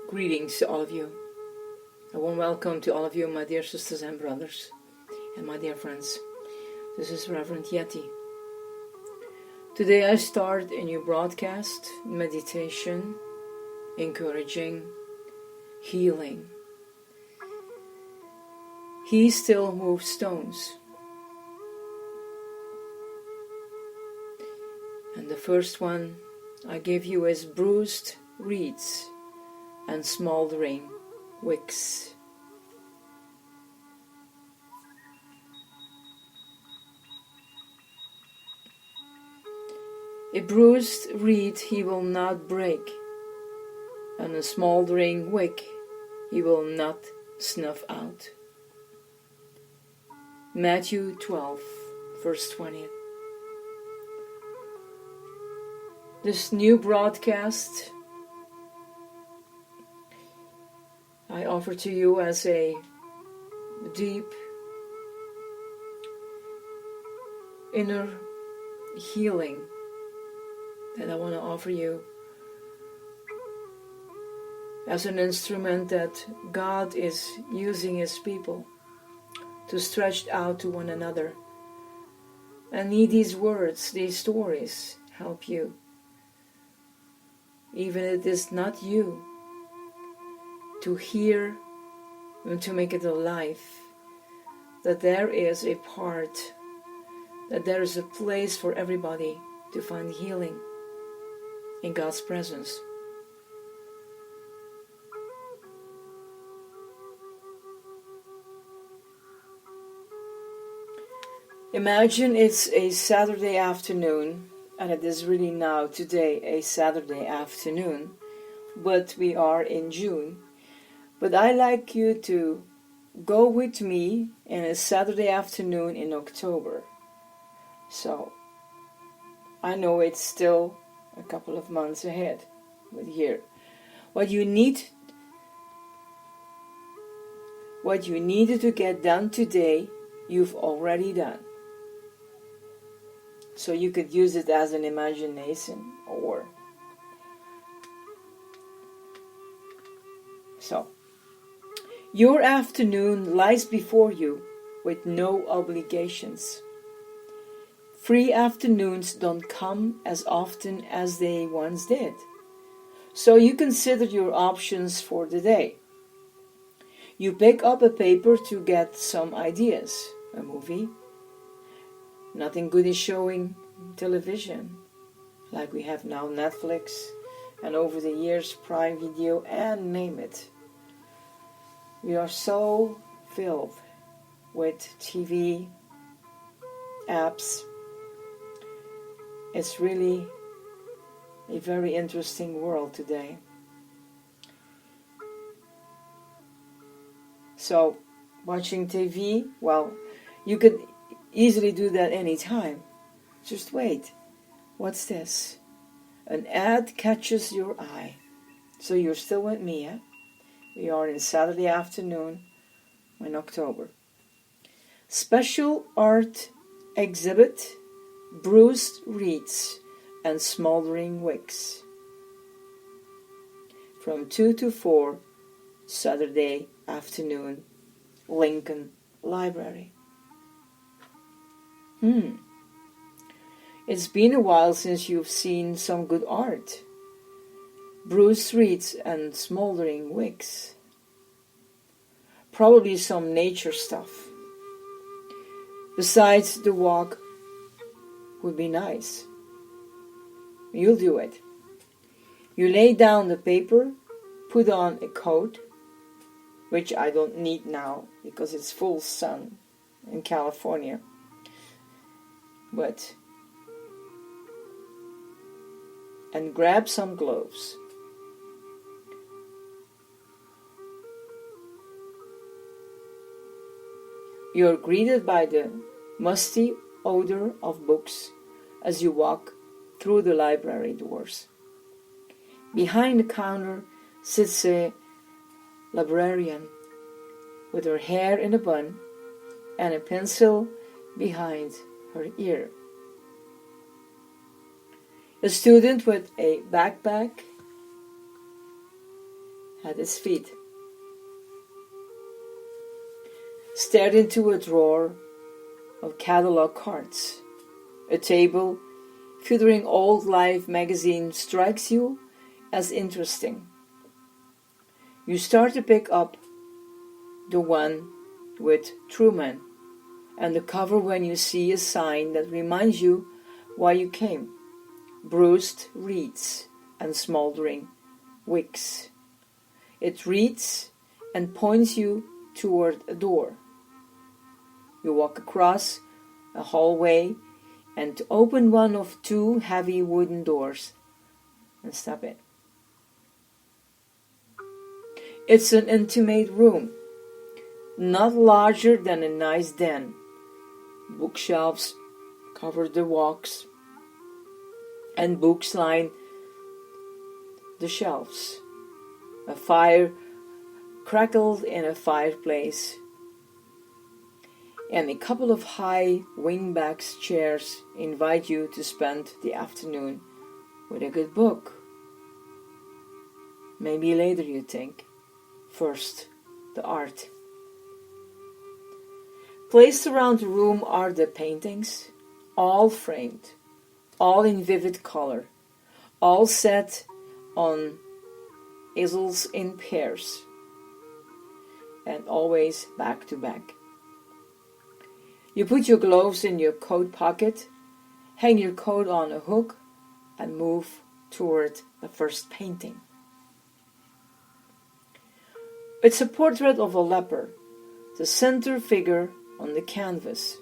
Greetings to all of you. A warm welcome to all of you, my dear sisters and brothers, and my dear friends. This is Reverend Yeti. Today I start a new broadcast, meditation, encouraging, healing. He still moves stones. And the first one I give you is Bruised reeds and Smoldering Wicks. A bruised reed he will not break, and a smoldering wick he will not snuff out. Matthew 12, verse 20. This new broadcast I offer to you as a deep inner healing that I want to offer you as an instrument that God is using His people to stretch out to one another. And need these words, these stories help you. Even if it is not you, to hear and to make it alive, that there is a part, that there is a place for everybody to find healing in God's presence. Imagine it's a Saturday afternoon, and it is really now, today, a Saturday afternoon, but we are in June. But I like you to go with me in a Saturday afternoon in October. So, I know it's still a couple of months ahead, but here. What you needed to get done today, you've already done. So you could use it as an imagination or so. Your afternoon lies before you with no obligations. Free afternoons don't come as often as they once did. So you consider your options for the day. You pick up a paper to get some ideas. A movie. Nothing good is showing television, like we have now Netflix, and over the years Prime Video, and name it. We are so filled with TV, apps. It's really a very interesting world today. So, watching TV, well, you could easily do that anytime. Just wait. What's this? An ad catches your eye. So you're still with me, eh? We are in Saturday afternoon in October. Special art exhibit, Bruised reeds and Smoldering wicks. From 2 to 4, Saturday afternoon, Lincoln Library. It's been a while since you've seen some good art. Bruised reeds and Smoldering wicks. Probably some nature stuff. Besides, the walk would be nice. You'll do it. You lay down the paper, put on a coat, which I don't need now because it's full sun in California. And grab some gloves. You're greeted by the musty odor of books as you walk through the library doors. Behind the counter sits a librarian with her hair in a bun and a pencil behind her ear. A student with a backpack at his feet. Stared into a drawer of catalog cards. A table featuring old Life magazine strikes you as interesting. You start to pick up the one with Truman and the cover when you see a sign that reminds you why you came. Bruised reads and Smoldering Wicks. It reads and points you toward a door. You walk across a hallway and open one of two heavy wooden doors and step in. It's an intimate room, not larger than a nice den. Bookshelves cover the walls, and books line the shelves. A fire crackled in a fireplace, and a couple of high wingback chairs invite you to spend the afternoon with a good book. Maybe later, you think. First, the art. Placed around the room are the paintings, all framed, all in vivid color, all set on easels in pairs, and always back to back. You put your gloves in your coat pocket, hang your coat on a hook, and move toward the first painting. It's a portrait of a leper, the center figure on the canvas.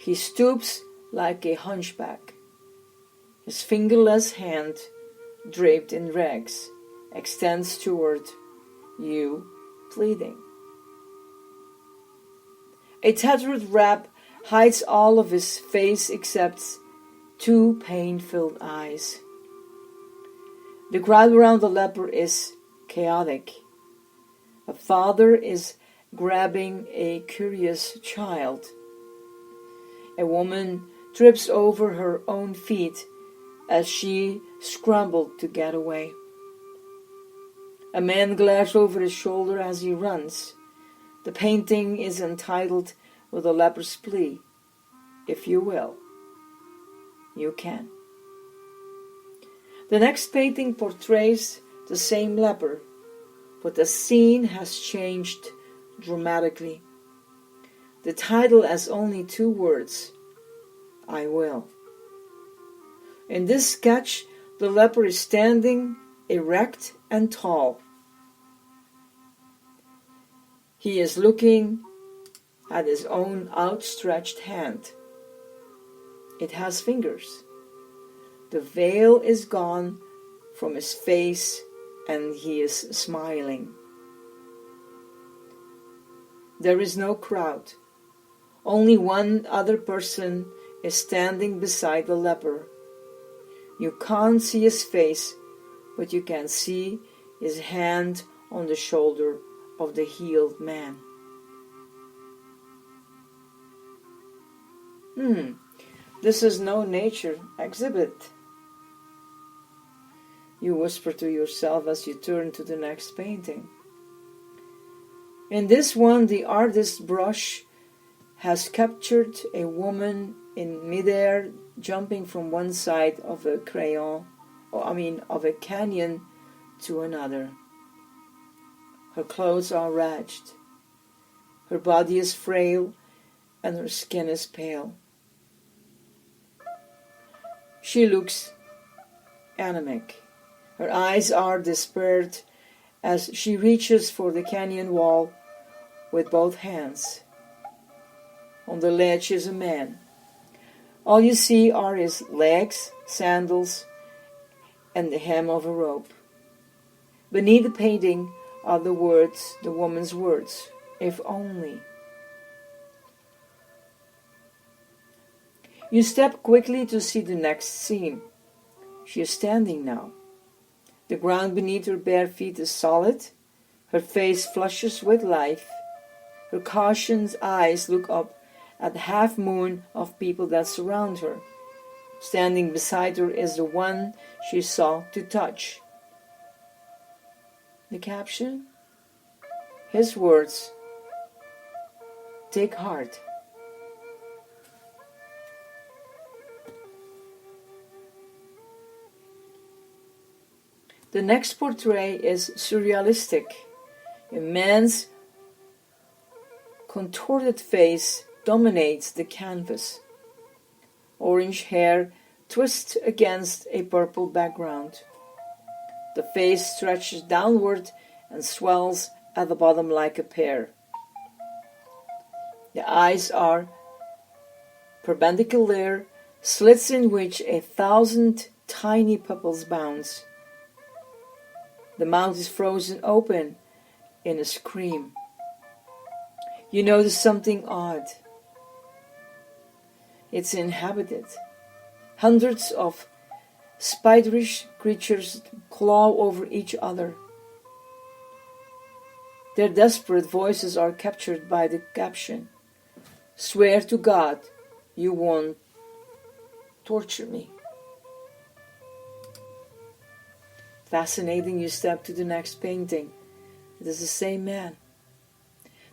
He stoops like a hunchback. His fingerless hand, draped in rags, extends toward you, pleading. A tattered wrap hides all of his face except two pain-filled eyes. The crowd around the leper is chaotic. A father is grabbing a curious child. A woman trips over her own feet as she scrambled to get away. A man glares over his shoulder as he runs. The painting is entitled with a leper's plea, "If you will, you can." The next painting portrays the same leper, but the scene has changed dramatically. The title has only two words: "I will." In this sketch, the leper is standing erect and tall. He is looking at his own outstretched hand. It has fingers. The veil is gone from his face and he is smiling. There is no crowd. Only one other person is standing beside the leper. You can't see his face, but you can see his hand on the shoulder of the healed man. This is no nature exhibit, you whisper to yourself as you turn to the next painting. In this one, the artist's brush has captured a woman in midair jumping from one side of a of a canyon to another. Her clothes are ragged. Her body is frail and her skin is pale. She looks anemic. Her eyes are despaired as she reaches for the canyon wall with both hands. On the ledge is a man. All you see are his legs, sandals, and the hem of a rope. Beneath the painting are the words, the woman's words, "If only." You step quickly to see the next scene. She is standing now. The ground beneath her bare feet is solid. Her face flushes with life. Her cautioned eyes look up at the half-moon of people that surround her. Standing beside her is the one she sought to touch. The caption? His words. Take heart. The next portrait is surrealistic. A man's contorted face dominates the canvas. Orange hair twists against a purple background. The face stretches downward and swells at the bottom like a pear. The eyes are perpendicular, slits in which 1,000 tiny pupils bounce. The mouth is frozen open in a scream. You notice something odd. It's inhabited. Hundreds of spiderish creatures claw over each other. Their desperate voices are captured by the caption. Swear to God you won't torture me. Fascinating, you step to the next painting. It is the same man.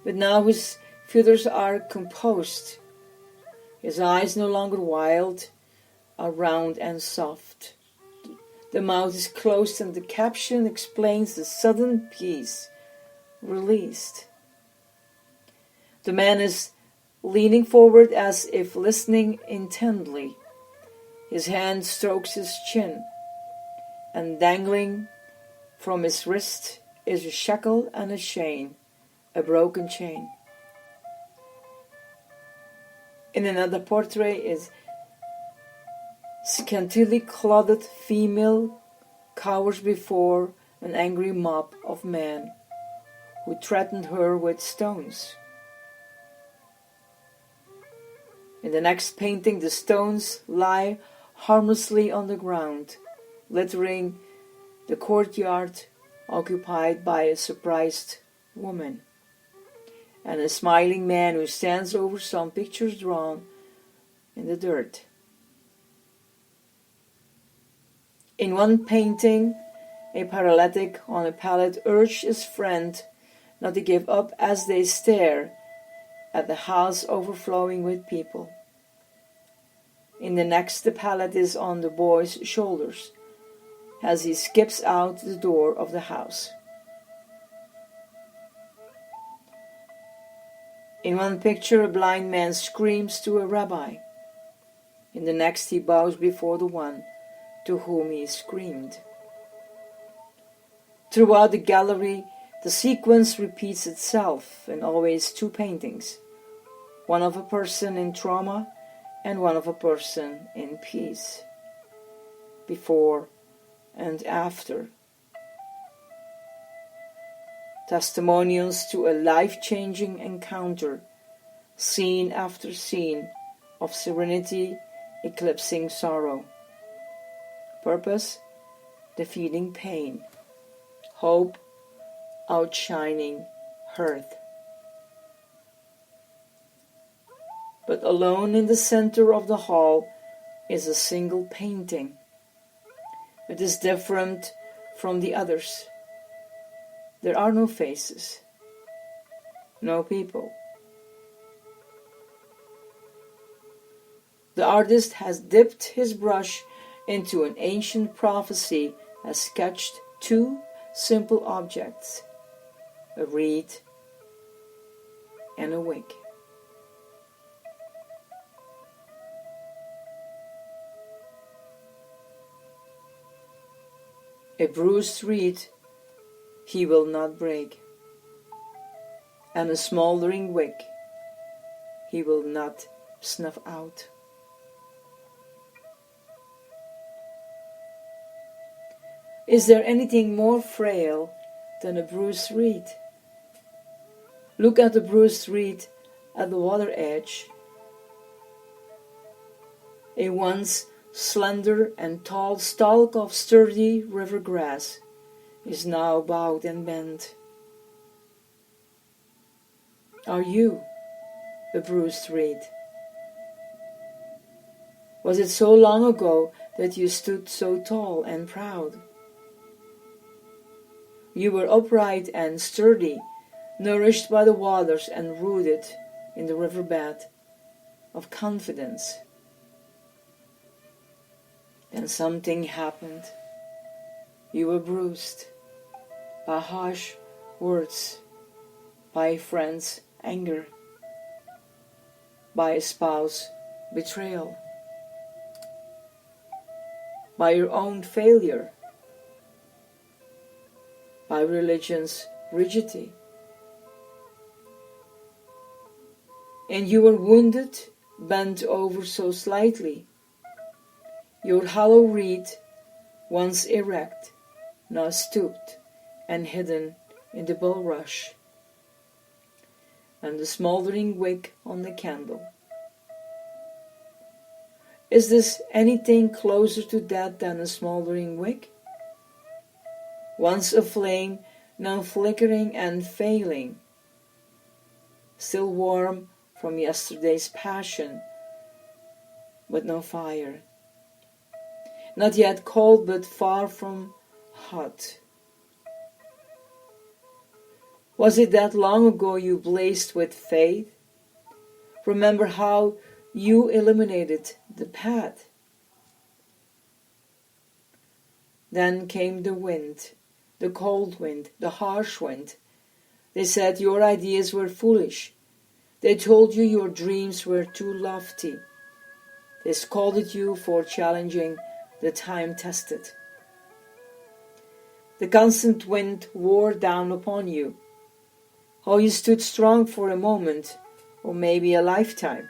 But now his feathers are composed. His eyes no longer wild, are round and soft. The mouth is closed and the caption explains the sudden peace released. The man is leaning forward as if listening intently. His hand strokes his chin, and dangling from his wrist is a shackle and a chain, a broken chain. In another portrait is scantily clothed female cowers before an angry mob of men who threatened her with stones. In the next painting, the stones lie harmlessly on the ground, littering the courtyard occupied by a surprised woman and a smiling man who stands over some pictures drawn in the dirt. In one painting, a paralytic on a pallet urges his friend not to give up as they stare at the house overflowing with people. In the next, the pallet is on the boy's shoulders as he skips out the door of the house. In one picture, a blind man screams to a rabbi. In the next, he bows before the one to whom he screamed. Throughout the gallery, the sequence repeats itself in always two paintings, one of a person in trauma and one of a person in peace, before and after. Testimonials to a life-changing encounter, scene after scene of serenity eclipsing sorrow. Purpose, defeating pain. Hope, outshining hurt. But alone in the center of the hall is a single painting. It is different from the others. There are no faces, no people. The artist has dipped his brush into an ancient prophecy, has sketched two simple objects, a reed and a wick. A bruised reed he will not break, and a smoldering wick he will not snuff out. Is there anything more frail than a bruised reed? Look at the bruised reed at the water edge. A once slender and tall stalk of sturdy river grass is now bowed and bent. Are you a bruised reed? Was it so long ago that you stood so tall and proud? You were upright and sturdy, nourished by the waters and rooted in the riverbed of confidence. Then something happened. You were bruised by harsh words, by a friend's anger, by a spouse's betrayal, by your own failure, by religion's rigidity. And you were wounded, bent over so slightly. Your hollow reed, once erect, now stooped and hidden in the bulrush, and the smoldering wick on the candle. Is this anything closer to that than a smoldering wick? Once aflame, now flickering and failing, still warm from yesterday's passion, but no fire. Not yet cold, but far from hot. Was it that long ago you blazed with faith? Remember how you illuminated the path. Then came the wind, the cold wind, the harsh wind. They said your ideas were foolish. They told you your dreams were too lofty. They scolded you for challenging the time-tested. The constant wind wore down upon you. How you stood strong for a moment, or maybe a lifetime.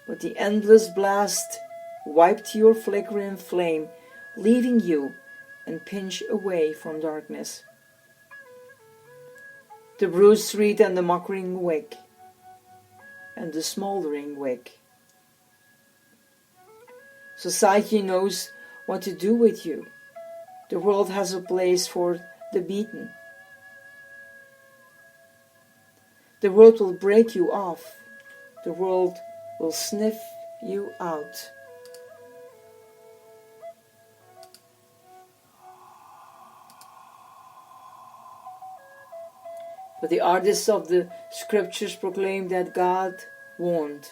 But the endless blast wiped your flickering flame, leaving you and pinch away from darkness. The bruised reed and the mocking wick, and the smoldering wick. Society knows what to do with you. The world has a place for the beaten. The world will break you off. The world will sniff you out. But the artists of the scriptures proclaim that God warned.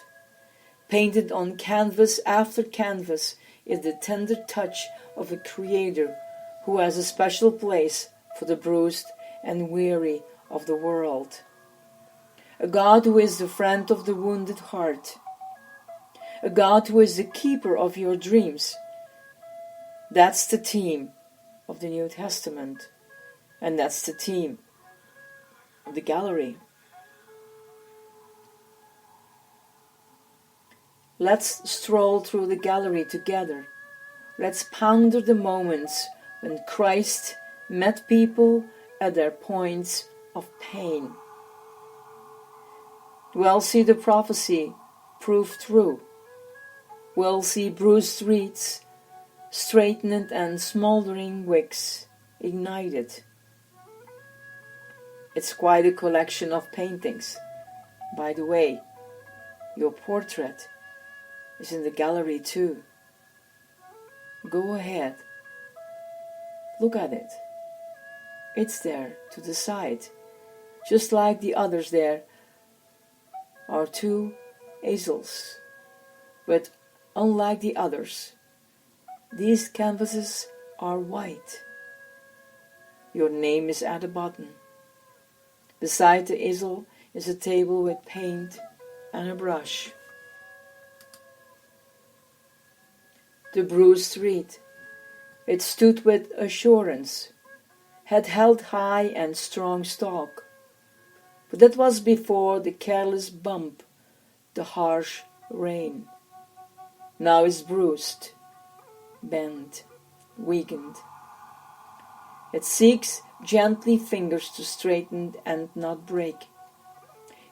Painted on canvas after canvas is the tender touch of a creator who has a special place for the bruised and weary of the world. A God who is the friend of the wounded heart. A God who is the keeper of your dreams. That's the theme of the New Testament. And that's the theme of the gallery. Let's stroll through the gallery together. Let's ponder the moments when Christ met people at their points of pain. We'll see the prophecy proved true. We'll see bruised reeds straightened and smoldering wicks ignited. It's quite a collection of paintings. By the way, your portrait is in the gallery too. Go ahead. Look at it. It's there to the side. Just like the others, there are two easels. But unlike the others, these canvases are white. Your name is at the bottom. Beside the easel is a table with paint and a brush. The bruised reed, it stood with assurance, had held high and strong stalk, but that was before the careless bump, the harsh rain. Now it's bruised, bent, weakened. It seeks gently fingers to straighten and not break.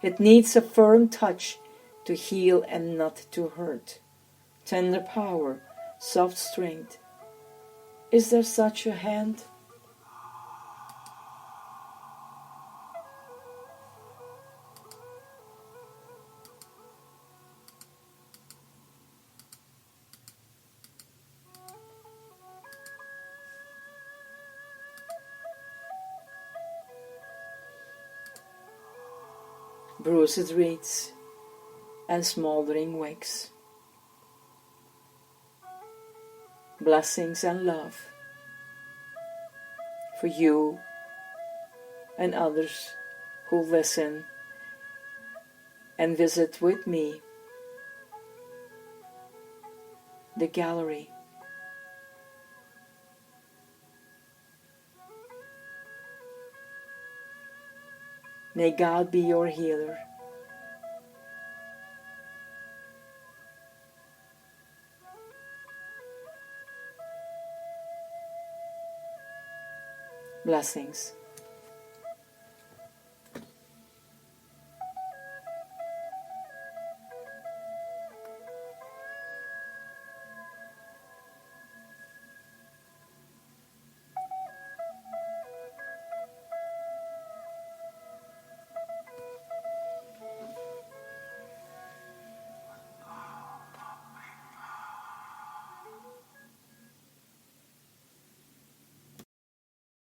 It needs a firm touch to heal and not to hurt. Tender power, soft strength. Is there such a hand? Bruised reeds and Smoldering Wicks. Blessings and love for you and others who listen and visit with me the gallery. May God be your healer. Blessings.